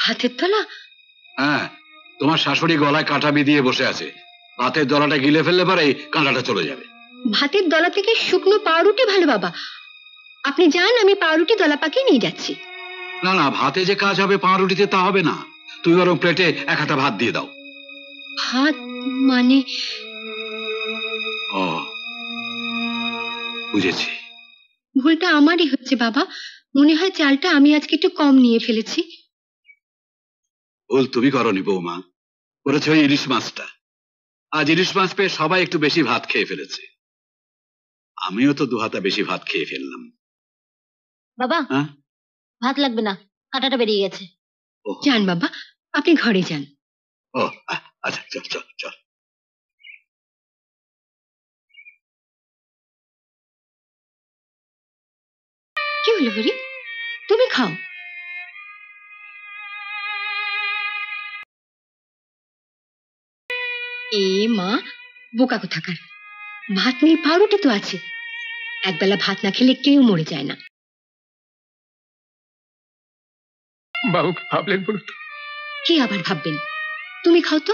ভাতের তলা? হ্যাঁ, তোমার শাশুড়ি গলায় কাঁটা বিধিয়ে বসে আছে। ভাতের দলাটা গিলে ফেললে পরে কাঁটাটা চলে যাবে। ভাতের দলা থেকে শুকনো পাউরুটি ভালো বাবা, আপনি যান, আমি পাউরুটি দলা পাকিয়ে নিয়ে যাচ্ছি। না না, ভাতে যে কাজ হবে পাউরুটিতে তা হবে না। তুমি বরং প্লেটে এক হাতা ভাত দিয়ে দাও। ভাত মানে? ও বুঝেছি, ভুলটা আমারই হচ্ছে বাবা। মনে হয় চালটা আমি আজকে একটু কম নিয়ে ফেলেছি। ভুল তুমি করনি বৌমা, করেছে ওই ইলিশ মাছটা। আজ ইলিশ মাছ পেয়ে সবাই একটু বেশি ভাত খেয়ে ফেলেছে। আমিও তো 2 হাতা বেশি ভাত খেয়ে ফেললাম। বাবা, হ্যাঁ, ভাত লাগবে না, কাঁটাটা বেরিয়ে গেছে। যান বাবা, আপনি ঘরে যান। ও আচ্ছা, চল চল চল। কি হলো হরি, তুমি খাও। এ মা, বোকা কোথাকার, ভাত নেই পাউরুটি তো আছে। একবেলা ভাত না খেলে কেউ মরে যায় না। বাবুকে ভাবলেন বলুন তো? কি আবার ভাববেন, তুমি খাও তো।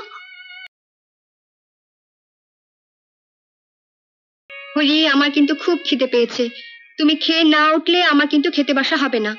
হরি, আমার কিন্তু খুব খিদে পেয়েছে, তুমি খেয়ে না উঠলে আমার কিন্তু খেতে বসা হবে না।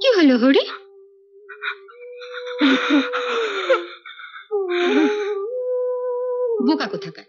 কি হলো হরি? বোকা কোথাকার,